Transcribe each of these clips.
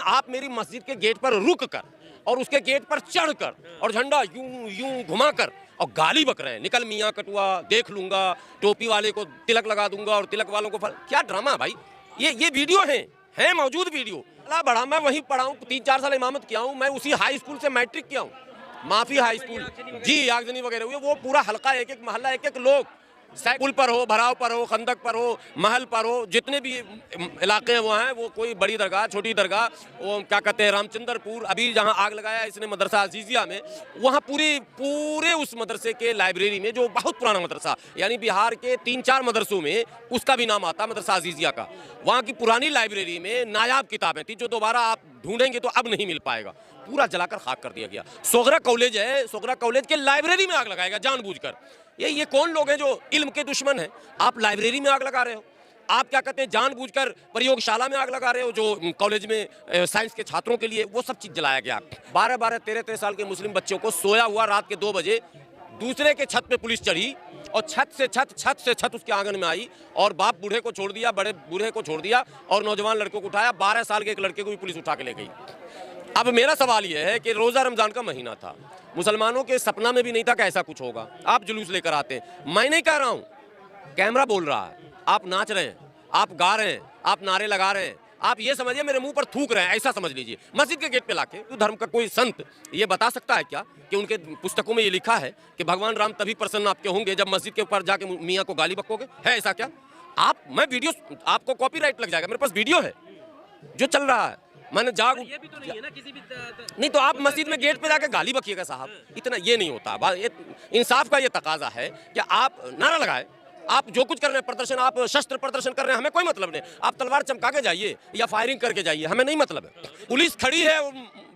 आप मेरी मस्जिद के गेट पर रुक कर और उसके गेट पर चढ़ कर और झंडा यूं यूं घुमा कर और गाली बक रहे हैं, निकल मियाँ कटुआ, देख लूंगा, टोपी वाले को तिलक लगा दूंगा और तिलक वालों को क्या ड्रामा भाई। ये वीडियो है मौजूद वीडियो। अल्लाह बढ़ा, मैं वहीं पढ़ा हूँ, 3-4 साल इमामत किया हूँ, मैं उसी हाई स्कूल से मैट्रिक किया हूँ, माफी हाई स्कूल जी, आगजनी वगैरह हुई। वो पूरा हल्का, एक एक मोहल्ला, एक एक लोग, पुल पर हो, भराव पर हो, खंदक पर हो, महल पर हो, जितने भी इलाके हैं वो हैं, वो कोई बड़ी दरगाह, छोटी दरगाह, वो क्या कहते हैं, रामचंद्रपुर, अभी जहां आग लगाया इसने मदरसा अजीजिया में, वहां पूरे उस मदरसे के लाइब्रेरी में, जो बहुत पुराना मदरसा, यानी बिहार के 3-4 मदरसों में उसका भी नाम आता, मदरसा अजीजिया का, वहाँ की पुरानी लाइब्रेरी में नायाब किताबें थी जो दोबारा आप ढूंढेंगे तो अब नहीं मिल पाएगा, पूरा जलाकर खाक कर दिया गया। सोगरा कॉलेज है, सोगरा कॉलेज के लाइब्रेरी में आग लगाएगा जानबूझकर। ये कौन लोग हैं जो इल्म के दुश्मन हैं? आप लाइब्रेरी में आग लगा रहे हो, आप क्या कहते हैं जानबूझकर प्रयोगशाला में आग लगा रहे हो, जो कॉलेज में साइंस के छात्रों के लिए, वो सब चीज जलाया गया। 12-12, 13-13 साल के मुस्लिम बच्चों को सोया हुआ रात के 2 बजे दूसरे के छत पे पुलिस चढ़ी और छत से छत उसके आंगन में आई और बाप बूढ़े को छोड़ दिया, बड़े बूढ़े को छोड़ दिया और नौजवान लड़कों को उठाया। 12 साल के एक लड़के को भी पुलिस उठा के ले गई। अब मेरा सवाल यह है कि रोज़ा रमज़ान का महीना था, मुसलमानों के सपना में भी नहीं था कि ऐसा कुछ होगा, आप जुलूस लेकर आते हैं। मैं नहीं कह रहा हूँ, कैमरा बोल रहा है, आप नाच रहे हैं, आप गा रहे हैं, आप नारे लगा रहे हैं, आप ये समझिए मेरे मुंह पर थूक रहे हैं, ऐसा समझ लीजिए। मस्जिद के गेट पे लाके तो धर्म का कोई संत ये बता सकता है क्या कि उनके पुस्तकों में ये लिखा है कि भगवान राम तभी प्रसन्न आपके होंगे जब मस्जिद के ऊपर जाके मियाँ को गाली बकोगे? है ऐसा क्या? मैं वीडियो, आपको कॉपीराइट लग जाएगा, मेरे पास वीडियो है जो चल रहा है, मैंने ये भी तो नहीं है ना किसी भी नहीं तो आप मस्जिद में गेट पे जाके गाली बकिएगा साहब, इतना ये नहीं होता। इंसाफ का ये तकाजा है कि आप नारा लगाए, आप जो कुछ कर रहे हैं प्रदर्शन, आप शस्त्र प्रदर्शन कर रहे हैं, हमें कोई मतलब नहीं, आप तलवार चमका के जाइए या फायरिंग करके जाइए, हमें नहीं मतलब है। पुलिस खड़ी है,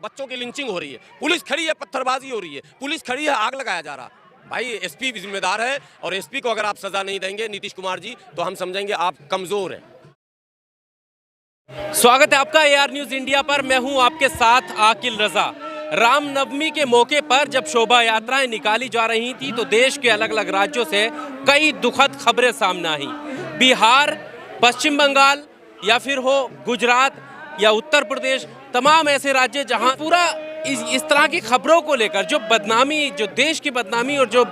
बच्चों की लिंचिंग हो रही है, पुलिस खड़ी है, पत्थरबाजी हो रही है, पुलिस खड़ी है, आग लगाया जा रहा। भाई एसपी भी जिम्मेदार है और एसपी को अगर आप सजा नहीं देंगे नीतीश कुमार जी, तो हम समझेंगे आप कमजोर हैं। स्वागत है आपका AR न्यूज़ इंडिया पर। मैं हूं आपके साथ आकिल रजा। रामनवमी के मौके पर जब शोभा यात्राएं निकाली जा रही थी तो देश के अलग अलग राज्यों से कई दुखद खबरें सामने आई। बिहार, पश्चिम बंगाल या फिर हो गुजरात या उत्तर प्रदेश, तमाम ऐसे राज्य जहां पूरा इस तरह की खबरों को लेकर जो बदनामी, जो देश की बदनामी और जो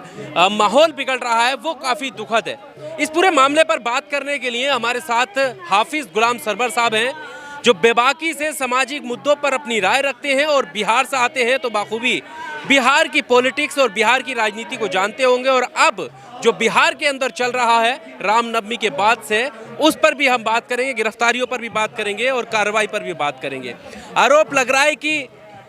माहौल बिगड़ रहा है वो काफ़ी दुखद है। इस पूरे मामले पर बात करने के लिए हमारे साथ हाफिज गुलाम सरवर साहब हैं, जो बेबाकी से सामाजिक मुद्दों पर अपनी राय रखते हैं और बिहार से आते हैं तो बाखूबी बिहार की पॉलिटिक्स और बिहार की राजनीति को जानते होंगे। और अब जो बिहार के अंदर चल रहा है रामनवमी के बाद से, उस पर भी हम बात करेंगे, गिरफ्तारियों पर भी बात करेंगे और कार्रवाई पर भी बात करेंगे। आरोप लग रहा है कि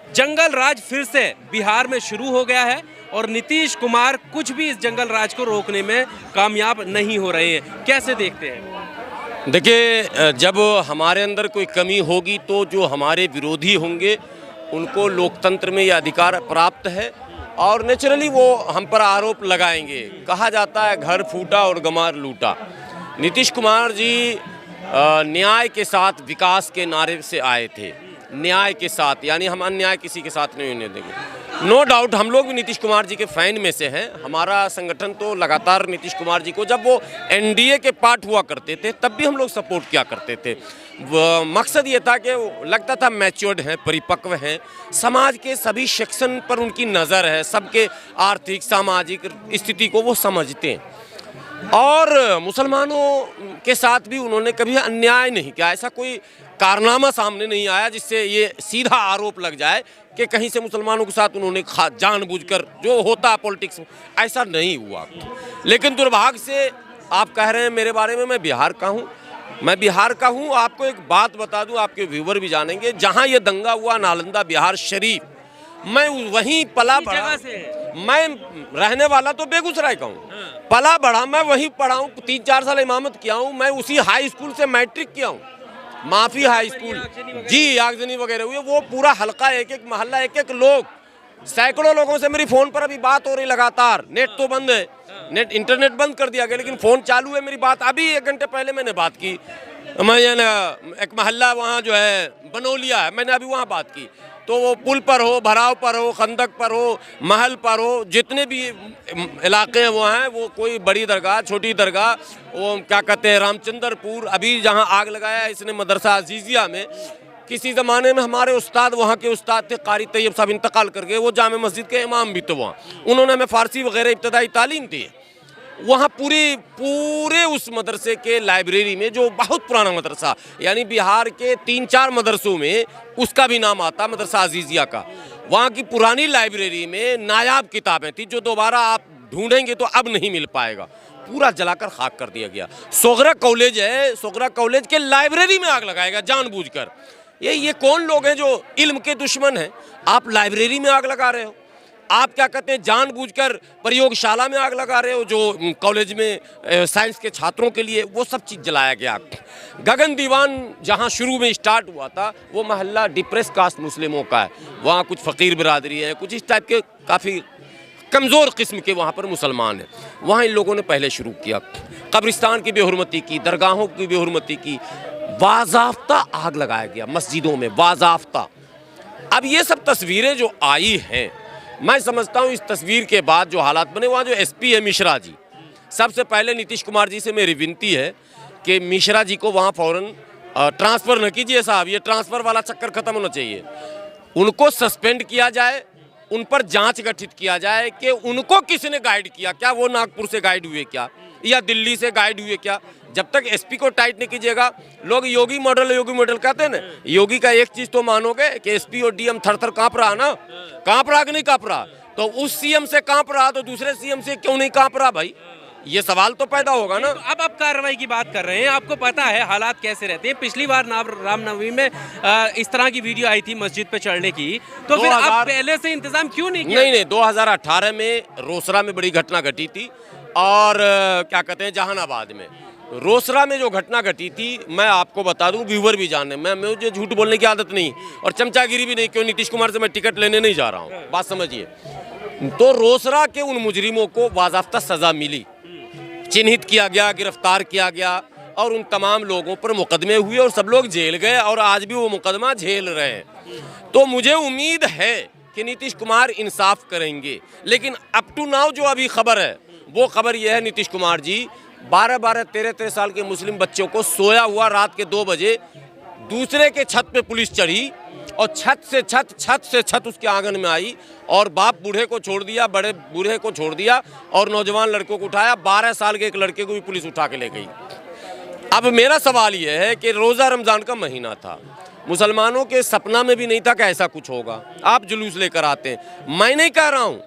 जंगल राज फिर से बिहार में शुरू हो गया है और नीतीश कुमार कुछ भी इस जंगल राज को रोकने में कामयाब नहीं हो रहे हैं। कैसे देखते हैं? देखिए, जब हमारे अंदर कोई कमी होगी तो जो हमारे विरोधी होंगे उनको लोकतंत्र में यह अधिकार प्राप्त है और नेचुरली वो हम पर आरोप लगाएंगे। कहा जाता है घर फूटा और गमार लूटा। नीतीश कुमार जी न्याय के साथ विकास के नारे से आए थे, न्याय के साथ, यानी हम अन्याय किसी के साथ नहीं होने देंगे। नो डाउट हम लोग भी नीतीश कुमार जी के फैन में से हैं। हमारा संगठन तो लगातार नीतीश कुमार जी को, जब वो एनडीए के पार्ट हुआ करते थे तब भी हम लोग सपोर्ट किया करते थे। मकसद ये था कि लगता था मैच्योर्ड हैं, परिपक्व हैं, समाज के सभी सेक्शन पर उनकी नज़र है, सबके आर्थिक सामाजिक स्थिति को वो समझते हैं और मुसलमानों के साथ भी उन्होंने कभी अन्याय नहीं किया। ऐसा कोई कारनामा सामने नहीं आया जिससे ये सीधा आरोप लग जाए कि कहीं से मुसलमानों के साथ उन्होंने जानबूझकर, जो होता है पॉलिटिक्स में, ऐसा नहीं हुआ। लेकिन दुर्भाग्य से आप कह रहे हैं मेरे बारे में, मैं बिहार का हूँ, मैं बिहार का हूँ। आपको एक बात बता दूँ, आपके व्यूवर भी जानेंगे, जहाँ ये दंगा हुआ नालंदा बिहार शरीफ, मैं वहीं पला बढ़ा, मैं रहने वाला तो बेगूसराय का हूँ, पला बढ़ा, मैं वहीं पढ़ा हूँ, 3-4 साल इमामत किया हूँ, मैं उसी हाई स्कूल से मैट्रिक किया हूँ, माफी हाई स्कूल जी, आगजनी वगैरह हुई। वो पूरा हल्का, एक एक मोहल्ला, एक एक लोग, सैकड़ों लोगों से मेरी फ़ोन पर अभी बात हो रही लगातार। नेट तो बंद है, नेट इंटरनेट बंद कर दिया गया, लेकिन फ़ोन चालू है, मेरी बात अभी 1 घंटे पहले मैंने बात की। मैं एक मोहल्ला वहाँ जो है बनोलिया है, मैंने अभी वहाँ बात की। तो वो पुल पर हो, भराव पर हो, खंदक पर हो, महल पर हो, जितने भी इलाके हैं वो हैं, वो कोई बड़ी दरगाह, छोटी दरगाह, वो क्या कहते हैं रामचंद्रपुर, अभी जहां आग लगाया इसने मदरसा अजीजिया में, किसी ज़माने में हमारे उस्ताद, वहाँ के उस्ताद थे कारी तैयब साहब, इंतकाल कर गए, वो जामे मस्जिद के इमाम भी थे वहाँ, उन्होंने हमें फ़ारसी वगैरह इब्तदाई तालीम दी। वहाँ पूरे उस मदरसे के लाइब्रेरी में, जो बहुत पुराना मदरसा, यानी बिहार के 3-4 मदरसों में उसका भी नाम आता, मदरसा अजीज़िया का, वहाँ की पुरानी लाइब्रेरी में नायाब किताबें थी जो दोबारा आप ढूंढेंगे तो अब नहीं मिल पाएगा, पूरा जलाकर खाक कर दिया गया। सोगरा कॉलेज है, सोगरा कॉलेज के लाइब्रेरी में आग लगाएगा जानबूझकर। ये कौन लोग हैं जो इल्म के दुश्मन हैं? आप लाइब्रेरी में आग लगा रहे हो, आप क्या कहते हैं जानबूझकर प्रयोगशाला में आग लगा रहे हो, जो कॉलेज में साइंस के छात्रों के लिए, वो सब चीज़ जलाया गया। गगन दीवान जहां शुरू में स्टार्ट हुआ था, वो महल्ला डिप्रेस कास्ट मुस्लिमों का है, वहाँ कुछ फ़कीर बिरादरी है, कुछ इस टाइप के काफ़ी कमज़ोर किस्म के वहाँ पर मुसलमान हैं, वहाँ इन लोगों ने पहले शुरू किया। कब्रिस्तान की बेहुरमती की, दरगाहों की बेहुरमती की, बाज़ाफ्ता आग लगाया गया मस्जिदों में, बाज़ाफ्ता। अब ये सब तस्वीरें जो आई हैं, मैं समझता हूँ इस तस्वीर के बाद जो हालात बने, वहाँ जो एसपी है मिश्रा जी, सबसे पहले नीतीश कुमार जी से मेरी विनती है कि मिश्रा जी को वहाँ फ़ौरन ट्रांसफ़र न कीजिए साहब, ये ट्रांसफ़र वाला चक्कर ख़त्म होना चाहिए, उनको सस्पेंड किया जाए, उन पर जांच गठित किया जाए कि उनको किसने गाइड किया, क्या वो नागपुर से गाइड हुए क्या, या दिल्ली से गाइड हुए क्या। जब तक एसपी को टाइट नहीं कीजिएगा, लोग योगी मॉडल कहते हैं ना, योगी का एक चीज़ तो मानोगे कि एसपी और डीएम थर काँप रहा ना, काँप रहा कि नहीं काँप रहा? तो उस सीएम से काँप रहा तो दूसरे सीएम से क्यों नहीं काँप रहा भाई? ये सवाल तो पैदा होगा ना। तो अब आप कार्रवाई की बात कर रहे हैं, आपको पता है हालात कैसे रहते हैं। पिछली बार रामनवमी में इस तरह की वीडियो आई थी मस्जिद पे चढ़ने की, तो फिर आप पहले से इंतजाम क्यों नहीं किया? नहीं, 2018 में रोसड़ा में बड़ी घटना घटी थी, और क्या कहते हैं जहानाबाद में, रोसड़ा में जो घटना घटी थी, मैं आपको बता दूं, व्यूवर भी जाने, मुझे झूठ बोलने की आदत नहीं और चमचागिरी भी नहीं, क्यों नीतीश कुमार से मैं टिकट लेने नहीं जा रहा हूं, बात समझिए। तो रोसड़ा के उन मुजरिमों को बाज़ाफ्ता सज़ा मिली, चिन्हित किया गया, गिरफ्तार किया गया, और उन तमाम लोगों पर मुकदमे हुए और सब लोग जेल गए, और आज भी वो मुकदमा झेल रहे हैं। तो मुझे उम्मीद है कि नीतीश कुमार इंसाफ करेंगे, लेकिन अप टू नाउ जो अभी खबर है, वो खबर यह है, नीतीश कुमार जी 12-12, 13-13 साल के मुस्लिम बच्चों को सोया हुआ रात के 2 बजे दूसरे के छत पे पुलिस चढ़ी, और छत से छत उसके आंगन में आई, और बाप बूढ़े को छोड़ दिया, बड़े बूढ़े को छोड़ दिया, और नौजवान लड़कों को उठाया, 12 साल के एक लड़के को भी पुलिस उठा के ले गई। अब मेरा सवाल यह है कि रोज़ा रमज़ान का महीना था, मुसलमानों के सपना में भी नहीं था कि ऐसा कुछ होगा, आप जुलूस लेकर आते हैं। मैं नहीं कह रहा हूँ,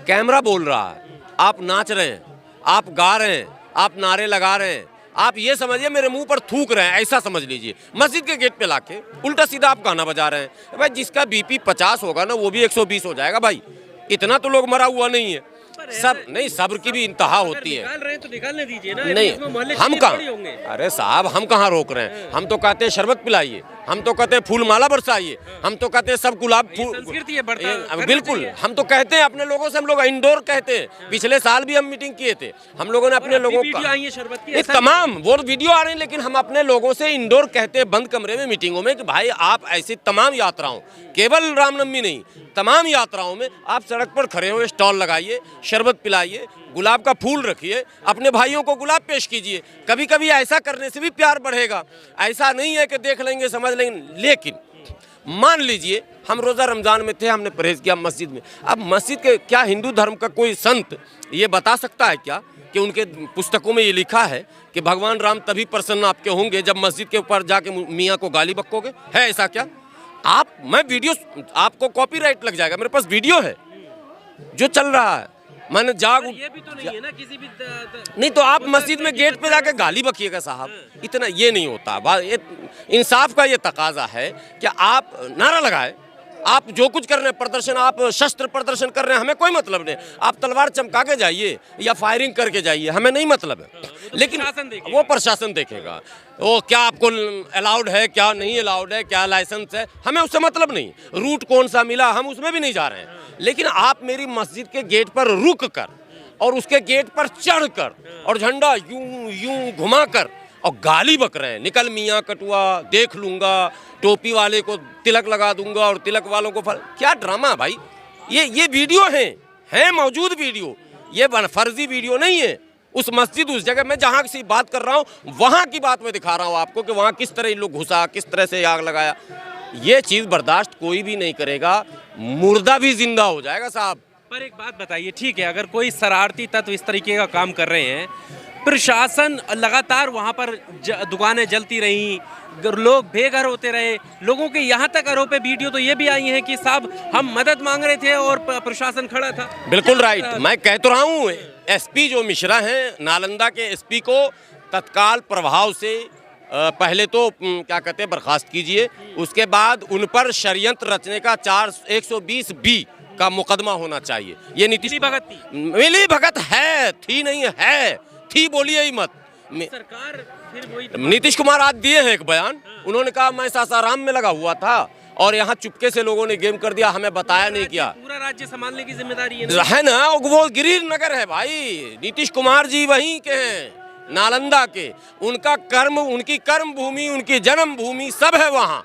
कैमरा बोल रहा है, आप नाच रहे हैं, आप गा रहे हैं, आप नारे लगा रहे हैं, आप ये समझिए मेरे मुंह पर थूक रहे हैं, ऐसा समझ लीजिए। मस्जिद के गेट पे लाके उल्टा सीधा आप गाना बजा रहे हैं। भाई जिसका बीपी 50 होगा ना, वो भी 120 हो जाएगा भाई, इतना तो लोग मरा हुआ नहीं है। सब नहीं, सब्र की भी इंतहा होती है। निकाल रहे हैं तो निकालने दीजिए ना, नहीं हम कहाँ, अरे साहब हम कहाँ रोक रहे हैं? हम तो कहते हैं शरबत पिलाइए, हम तो कहते हैं फूल माला बरसाइए, हम तो कहते हैं सब गुलाब फूल, बिल्कुल हम तो कहते हैं अपने लोगों से, हम लोग इंडोर कहते हैं। पिछले साल भी हम मीटिंग किए थे, हम लोगों ने अपने लोगों का तमाम वो वीडियो आ रहे हैं, लेकिन हम अपने लोगों से इंडोर कहते हैं, बंद कमरे में मीटिंगों में, कि भाई आप ऐसी तमाम यात्राओं, केवल रामनवमी नहीं, तमाम यात्राओं में आप सड़क पर खड़े हो, स्टॉल लगाइए, शरबत पिलाइए, गुलाब का फूल रखिए, अपने भाइयों को गुलाब पेश कीजिए। कभी कभी ऐसा करने से भी प्यार बढ़ेगा। ऐसा नहीं है कि देख लेंगे समझ लेंगे। लेकिन मान लीजिए हम रोज़ा रमज़ान में थे, हमने परहेज़ किया मस्जिद में। अब मस्जिद के क्या हिंदू धर्म का कोई संत ये बता सकता है क्या कि उनके पुस्तकों में ये लिखा है कि भगवान राम तभी प्रसन्न आपके होंगे जब मस्जिद के ऊपर जाके मियाँ को गाली बकोगे? है ऐसा क्या? मैं वीडियो, आपको कॉपीराइट लग जाएगा, मेरे पास वीडियो है जो चल रहा है, मैंने ये भी तो नहीं है ना किसी भी नहीं, तो आप मस्जिद में गेट पे जाके गाली बकिएगा साहब, इतना ये नहीं होता। इंसाफ का ये तकाजा है कि आप नारा लगाए, आप जो कुछ कर रहे हैं प्रदर्शन, आप शस्त्र प्रदर्शन कर रहे हैं, हमें कोई मतलब नहीं। आप तलवार चमका के जाइए या फायरिंग करके जाइए, हमें नहीं मतलब है, लेकिन वो प्रशासन देखेगा। वो क्या आपको अलाउड है, क्या नहीं अलाउड है, क्या लाइसेंस है, हमें उससे मतलब नहीं। रूट कौन सा मिला, हम उसमें भी नहीं जा रहे हैं। लेकिन आप मेरी मस्जिद के गेट पर रुक कर और उसके गेट पर चढ़ कर और झंडा यूं यूं घुमा कर और गाली बक रहे हैं, निकल मियाँ कटुआ, देख लूंगा, टोपी वाले को तिलक लगा दूंगा और तिलक वालों को फल। क्या ड्रामा भाई, ये वीडियो है मौजूद वीडियो, ये फर्जी वीडियो नहीं है। उस मस्जिद, उस जगह मैं जहाँ की बात कर रहा हूँ वहाँ की बात मैं दिखा रहा हूँ आपको कि वहाँ किस तरह इन लोग घुसा, किस तरह से आग लगाया। ये चीज़ बर्दाश्त कोई भी नहीं करेगा, मुर्दा भी जिंदा हो जाएगा साहब। पर एक बात बताइए, ठीक है, अगर कोई शरारती तत्व इस तरीके का काम कर रहे हैं, प्रशासन लगातार वहाँ पर दुकानें जलती रहीं, लोग बेघर होते रहे, लोगों के यहाँ तक आरोप वीडियो तो ये भी आई हैं कि साहब हम मदद मांग रहे थे और प्रशासन खड़ा था। बिल्कुल राइट, मैं कह तो रहा हूँ एसपी जो मिश्रा हैं, नालंदा के एसपी को तत्काल प्रभाव से पहले तो क्या कहते हैं बर्खास्त कीजिए, उसके बाद उन पर षड्यंत्र रचने का 420B का मुकदमा होना चाहिए। ये नीतीश भगत थी, मिली भगत है, थी नहीं है, थी बोलिए ही मत। सरकार फिर वही नीतीश कुमार आज दिए हैं एक बयान, उन्होंने कहा मैं सासाराम में लगा हुआ था और यहाँ चुपके से लोगों ने गेम कर दिया, हमें बताया नहीं किया। पूरा राज्य संभालने की जिम्मेदारी है ना, वो गिरिर नगर है भाई, नीतीश कुमार जी वहीं के हैं, नालंदा के, उनका कर्म, उनकी कर्म भूमि, उनकी जन्म भूमि सब है वहाँ।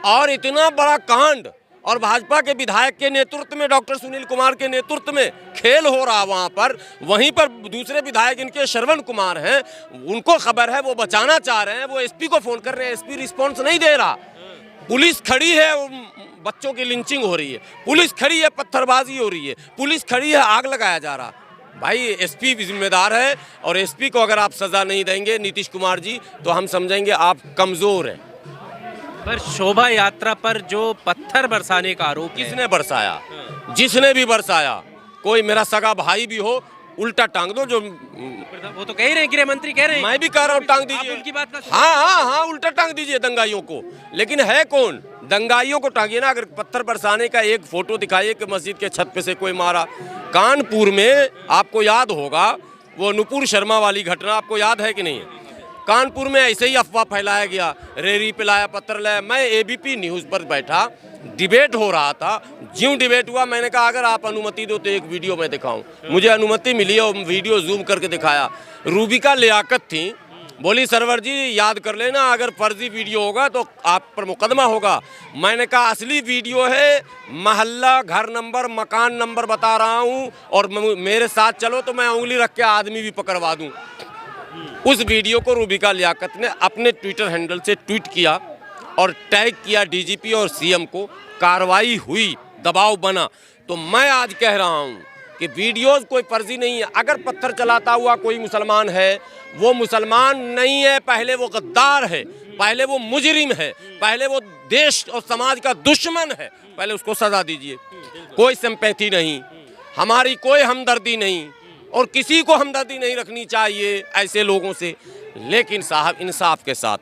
और इतना बड़ा कांड, और भाजपा के विधायक के नेतृत्व में, डॉक्टर सुनील कुमार के नेतृत्व में खेल हो रहा वहाँ पर। वहीं पर दूसरे विधायक इनके श्रवण कुमार हैं, उनको खबर है, वो बचाना चाह रहे हैं, वो एसपी को फोन कर रहे हैं, एसपी रिस्पॉन्स नहीं दे रहा। पुलिस खड़ी है, बच्चों की लिंचिंग हो रही है, पुलिस खड़ी है, पत्थरबाजी हो रही है, पुलिस खड़ी है, आग लगाया जा रहा। भाई एसपी भी जिम्मेदार है, और एसपी को अगर आप सजा नहीं देंगे नीतीश कुमार जी, तो हम समझेंगे आप कमजोर हैं। पर शोभा यात्रा पर जो पत्थर बरसाने का आरोप किसने बरसाया? जिसने भी बरसाया, कोई मेरा सगा भाई भी हो, उल्टा टांग दो। जो वो तो कह ही रहे हैं, गृह मंत्री कह रहे हैं, मैं भी कह रहा हूँ टांग दीजिए, उनकी बात का हाँ, उल्टा टांग दीजिए दंगाइयों को। लेकिन है कौन? दंगाइयों को टांगिए ना। अगर पत्थर बरसाने का एक फोटो दिखाइए कि मस्जिद के छत पे से कोई मारा। कानपुर में आपको याद होगा वो नुपुर शर्मा वाली घटना, आपको याद है कि नहीं? कानपुर में ऐसे ही अफवाह फैलाया गया, रेरी पे लाया, पत्थर लाया। मैं एबीपी न्यूज़ पर बैठा, डिबेट हो रहा था। ज्यों डिबेट हुआ, मैंने कहा अगर आप अनुमति दो तो एक वीडियो मैं दिखाऊं। मुझे अनुमति मिली और वीडियो जूम करके दिखाया। रूबिका लियाकत थी, बोली सरवर जी याद कर लेना, अगर फर्जी वीडियो होगा तो आप पर मुकदमा होगा। मैंने कहा असली वीडियो है, मोहल्ला, घर नंबर, मकान नंबर बता रहा हूँ, और मेरे साथ चलो तो मैं उंगली रख के आदमी भी पकड़वा दूँ। उस वीडियो को रूबिका लियाकत ने अपने ट्विटर हैंडल से ट्वीट किया और टैग किया डीजीपी और सीएम को। कार्रवाई हुई, दबाव बना। तो मैं आज कह रहा हूं कि वीडियोस कोई फर्जी नहीं है। अगर पत्थर चलाता हुआ कोई मुसलमान है, वो मुसलमान नहीं है, पहले वो गद्दार है, पहले वो मुजरिम है, पहले वो देश और समाज का दुश्मन है, पहले उसको सजा दीजिए। कोई सिंपैथी नहीं, हमारी कोई हमदर्दी नहीं, और किसी को हमदर्दी नहीं रखनी चाहिए ऐसे लोगों से। लेकिन साहब इंसाफ के साथ,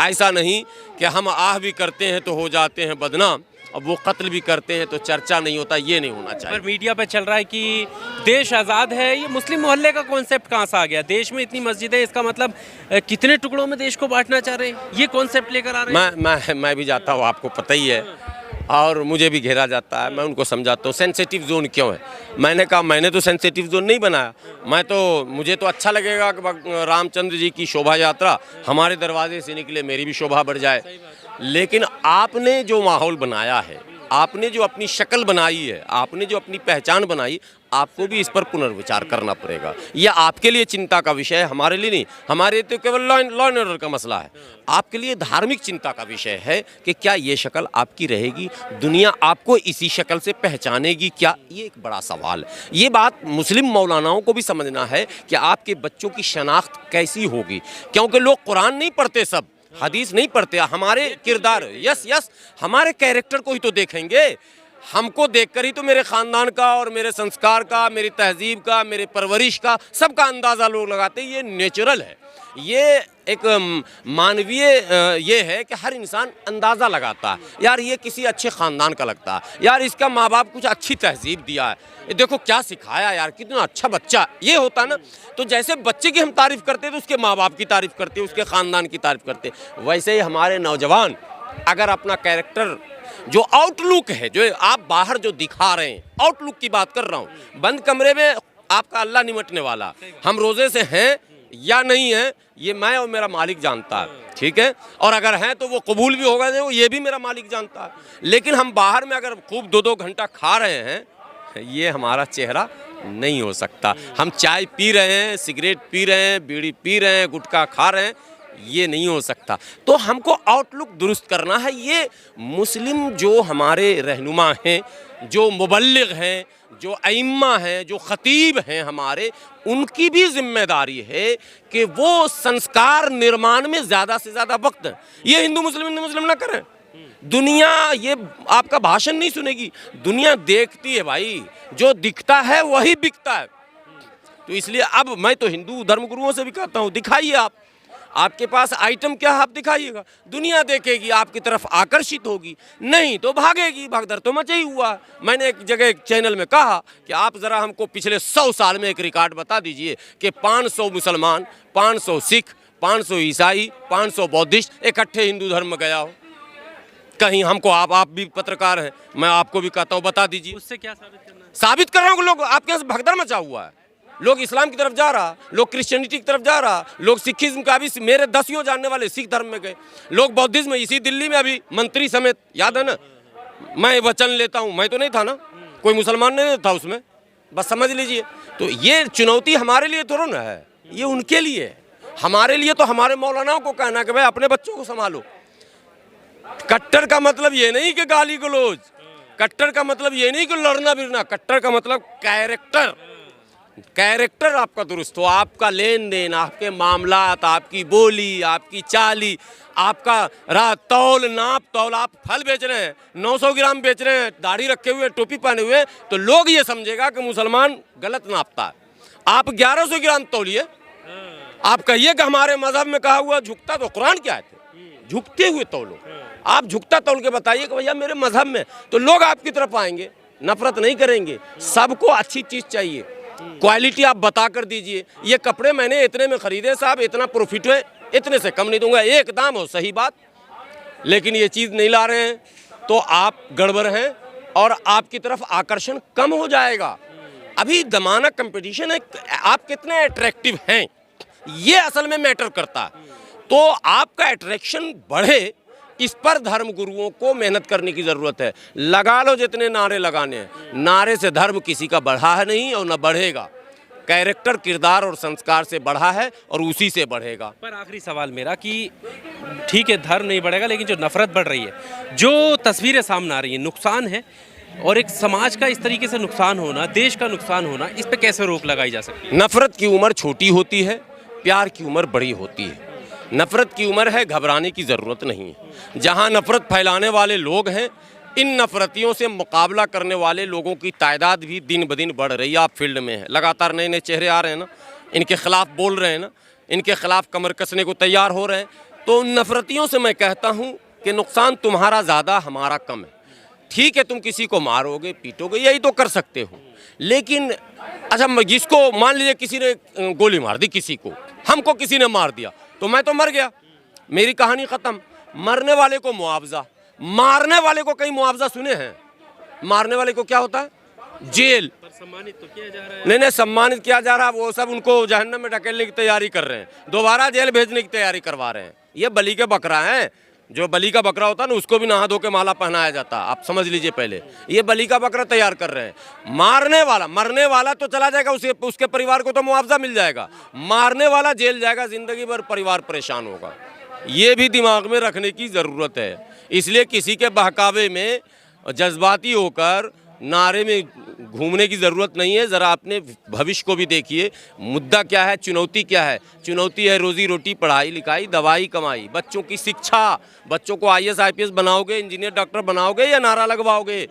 ऐसा नहीं कि हम आह भी करते हैं तो हो जाते हैं बदनाम, अब वो कत्ल भी करते हैं तो चर्चा नहीं होता, ये नहीं होना चाहिए। पर मीडिया पे चल रहा है कि देश आज़ाद है, ये मुस्लिम मोहल्ले का कॉन्सेप्ट कहाँ से आ गया? देश में इतनी मस्जिदें, इसका मतलब कितने टुकड़ों में देश को बांटना चाह रहे हैं, ये कॉन्सेप्ट लेकर आ रहे हैं। मैं भी जाता हूँ, आपको पता ही है, और मुझे भी घेरा जाता है। मैं उनको समझाता हूँ सेंसिटिव जोन क्यों है। मैंने कहा मैंने तो सेंसिटिव जोन नहीं बनाया, मुझे तो अच्छा लगेगा कि रामचंद्र जी की शोभा यात्रा हमारे दरवाजे से निकले, मेरी भी शोभा बढ़ जाए। लेकिन आपने जो माहौल बनाया है, आपने जो अपनी शक्ल बनाई है, आपने जो अपनी पहचान बनाई, आपको भी इस पर पुनर्विचार करना पड़ेगा। यह आपके लिए चिंता का विषय है, हमारे लिए नहीं। हमारे लिए तो केवल लॉ एंड ऑर्डर का मसला है। आपके लिए धार्मिक चिंता का विषय है कि क्या ये शक्ल आपकी रहेगी, दुनिया आपको इसी शक्ल से पहचानेगी क्या? ये एक बड़ा सवाल है। ये बात मुस्लिम मौलानाओं को भी समझना है कि आपके बच्चों की शनाख्त कैसी होगी, क्योंकि लोग कुरान नहीं पढ़ते, सब हदीस नहीं पढ़ते। हमारे किरदार, यस हमारे कैरेक्टर को ही तो देखेंगे। हमको देखकर ही तो मेरे ख़ानदान का और मेरे संस्कार का, मेरी तहजीब का, मेरे परवरिश का, सबका अंदाज़ा लोग लगाते हैं। ये नेचुरल है, ये एक मानवीय ये है कि हर इंसान अंदाज़ा लगाता है, यार ये किसी अच्छे ख़ानदान का लगता है, यार इसका माँ बाप कुछ अच्छी तहजीब दिया है, ये देखो क्या सिखाया, यार कितना अच्छा बच्चा, ये होता ना। तो जैसे बच्चे की हम तारीफ़ करते हैं तो उसके माँ बाप की तारीफ़ करते हैं, उसके ख़ानदान की तारीफ़ करते हैं। वैसे ही हमारे नौजवान अगर अपना कैरेक्टर, जो आउटलुक है, जो आप बाहर जो दिखा रहे हैं, आउटलुक की बात कर रहा हूँ। बंद कमरे में आपका अल्लाह निमटने वाला, हम रोज़े से हैं या नहीं है, ये मैं और मेरा मालिक जानता है, ठीक है। और अगर हैं तो वो कबूल भी होगा, ये भी मेरा मालिक जानता है। लेकिन हम बाहर में अगर खूब 2-2 घंटा खा रहे हैं, ये हमारा चेहरा नहीं हो सकता। हम चाय पी रहे हैं, सिगरेट पी रहे हैं, बीड़ी पी रहे हैं, गुटखा खा रहे हैं, ये नहीं हो सकता। तो हमको आउटलुक दुरुस्त करना है। ये मुस्लिम जो हमारे रहनुमा हैं, जो मुबल्लिग हैं, जो अइम्मा हैं, जो खतीब हैं हमारे, उनकी भी जिम्मेदारी है कि वो संस्कार निर्माण में ज़्यादा से ज़्यादा वक्त दें। ये हिंदू मुस्लिम ना करें। दुनिया ये आपका भाषण नहीं सुनेगी, दुनिया देखती है भाई, जो दिखता है वही बिकता है। तो इसलिए अब मैं तो हिंदू धर्मगुरुओं से भी कहता हूँ, दिखाइए आप, आपके पास आइटम क्या है आप दिखाइएगा, दुनिया देखेगी, आपकी तरफ आकर्षित होगी, नहीं तो भागेगी। भगदड़ तो मचा ही हुआ। मैंने एक जगह एक चैनल में कहा कि आप ज़रा हमको पिछले 100 साल में एक रिकॉर्ड बता दीजिए कि 500 मुसलमान, 500 सिख, 500 ईसाई, 500 बौद्धिस्ट इकट्ठे हिंदू धर्म में गया हो कहीं। हमको आप भी पत्रकार हैं, मैं आपको भी कहता हूँ, बता दीजिए। उससे क्या साबित करना है? साबित कर रहा हूँ कि लोग आपके यहाँ से भगदड़ मचा हुआ है। लोग इस्लाम की तरफ जा रहा, लोग क्रिश्चियनिटी की तरफ जा रहा, लोग सिखिज्म का भी, मेरे 10 जानने वाले सिख धर्म में गए, लोग बौद्धिज्म में, इसी दिल्ली में अभी मंत्री समेत, याद है ना, मैं वचन लेता हूँ, मैं तो नहीं था ना, कोई मुसलमान नहीं था उसमें, बस समझ लीजिए। तो ये चुनौती हमारे लिए थोड़ा ना है, ये उनके लिए है। हमारे लिए तो हमारे मौलानाओं को कहना कि भाई अपने बच्चों को संभालो। कट्टर का मतलब ये नहीं कि गाली गलौज, कट्टर का मतलब ये नहीं कि लड़ना बिरना, कट्टर का मतलब कैरेक्टर। कैरेक्टर आपका दुरुस्त हो, आपका लेन देन, आपके मामलात, आपकी बोली, आपकी चाली, आपका तौल नाप तौल। आप फल बेच रहे हैं, 900 ग्राम बेच रहे हैं, दाढ़ी रखे हुए, टोपी पहने हुए, तो लोग ये समझेगा कि मुसलमान गलत नापता है। आप 1100 ग्राम तौलिए, आप कहिए कि हमारे मजहब में कहा हुआ झुकता, तो कुरान क्या है, झुकते हुए तौलो। आप झुकता तौल के बताइए कि भैया मेरे मजहब में, तो लोग आपकी तरफ आएंगे, नफरत नहीं करेंगे। सबको अच्छी चीज़ चाहिए, क्वालिटी आप बता कर दीजिए, ये कपड़े मैंने इतने में खरीदे साहब, इतना प्रॉफिट है, इतने से कम नहीं दूंगा, एक दाम हो, सही बात। लेकिन ये चीज़ नहीं ला रहे हैं तो आप गड़बड़ हैं और आपकी तरफ आकर्षण कम हो जाएगा। अभी ज़माना कंपटीशन है, आप कितने अट्रैक्टिव हैं ये असल में मैटर करता है। तो आपका अट्रैक्शन बढ़े, इस पर धर्म गुरुओं को मेहनत करने की ज़रूरत है। लगा लो जितने नारे लगाने हैं, नारे से धर्म किसी का बढ़ा है नहीं और न बढ़ेगा। कैरेक्टर, किरदार और संस्कार से बढ़ा है और उसी से बढ़ेगा। पर आखिरी सवाल मेरा कि ठीक है धर्म नहीं बढ़ेगा, लेकिन जो नफरत बढ़ रही है, जो तस्वीरें सामने आ रही हैं, नुकसान है, और एक समाज का इस तरीके से नुकसान होना, देश का नुकसान होना, इस पर कैसे रोक लगाई जा सकती है? नफरत की उम्र छोटी होती है, प्यार की उम्र बड़ी होती है। नफरत की उम्र है, घबराने की ज़रूरत नहीं है। जहाँ नफरत फैलाने वाले लोग हैं, इन नफरतियों से मुकाबला करने वाले लोगों की तादाद भी दिन ब दिन बढ़ रही है। आप फील्ड में हैं, लगातार नए नए चेहरे आ रहे हैं ना, इनके खिलाफ बोल रहे हैं ना, इनके खिलाफ कमर कसने को तैयार हो रहे हैं। तो उन नफरतियों से मैं कहता हूँ कि नुकसान तुम्हारा ज़्यादा, हमारा कम है। ठीक है, तुम किसी को मारोगे पीटोगे, यही तो कर सकते हो, लेकिन अच्छा जिसको मान लीजिए किसी ने गोली मार दी, किसी को, हमको किसी ने मार दिया, तो मैं तो मर गया, मेरी कहानी ख़त्म। मरने वाले को मुआवजा, मारने वाले को कहीं मुआवजा सुने हैं? मारने वाले को क्या होता है? जेल। पर सम्मानित तो किया जा रहा है। नहीं, सम्मानित किया जा रहा है, वो सब उनको जहन्नम में ढकेलने की तैयारी कर रहे हैं, दोबारा जेल भेजने की तैयारी करवा रहे हैं। ये बलि के बकरा हैं, जो बलि का बकरा होता है ना, उसको भी नहा धो के माला पहनाया जाता है, आप समझ लीजिए। पहले ये बलि का बकरा तैयार कर रहे हैं। मारने वाला, मरने वाला तो चला जाएगा, उसके परिवार को तो मुआवजा मिल जाएगा, मारने वाला जेल जाएगा, जिंदगी भर परिवार परेशान होगा। ये भी दिमाग में रखने की ज़रूरत है। इसलिए किसी के बहकावे में जज्बाती होकर नारे में घूमने की ज़रूरत नहीं है। ज़रा अपने भविष्य को भी देखिए, मुद्दा क्या है, चुनौती क्या है। चुनौती है रोज़ी रोटी, पढ़ाई लिखाई, दवाई कमाई, बच्चों की शिक्षा। बच्चों को IAS IPS बनाओगे, इंजीनियर डॉक्टर बनाओगे या नारा लगवाओगे?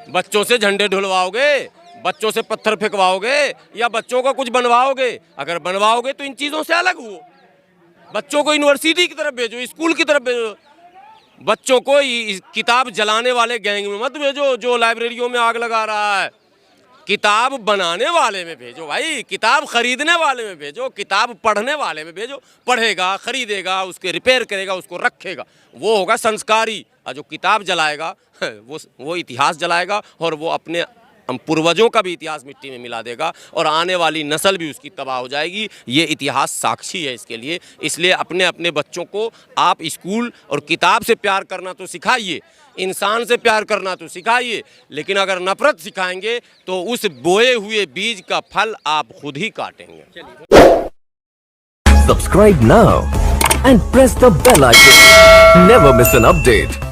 बच्चों से झंडे ढुलवाओगे, बच्चों से पत्थर फेंकवाओगे या बच्चों को कुछ बनवाओगे? अगर बनवाओगे तो इन चीज़ों से अलग हो। बच्चों को यूनिवर्सिटी की तरफ भेजो, स्कूल की तरफ भेजो। बच्चों को किताब जलाने वाले गैंग में मत भेजो जो लाइब्रेरियों में आग लगा रहा है। किताब बनाने वाले में भेजो भाई, किताब खरीदने वाले में भेजो, किताब पढ़ने वाले में भेजो। पढ़ेगा, खरीदेगा, उसके रिपेयर करेगा, उसको रखेगा, वो होगा संस्कारी। और जो किताब जलाएगा वो इतिहास जलाएगा और वो अपने हम पूर्वजों का भी इतिहास मिट्टी में मिला देगा और आने वाली नस्ल भी उसकी तबाह हो जाएगी। ये इतिहास साक्षी है इसके लिए। इसलिए अपने अपने बच्चों को आप स्कूल और किताब से प्यार करना तो सिखाइए, इंसान से प्यार करना तो सिखाइए, लेकिन अगर नफरत सिखाएंगे तो उस बोए हुए बीज का फल आप खुद ही काटेंगे। Subscribe now and press the bell icon. Never miss an update.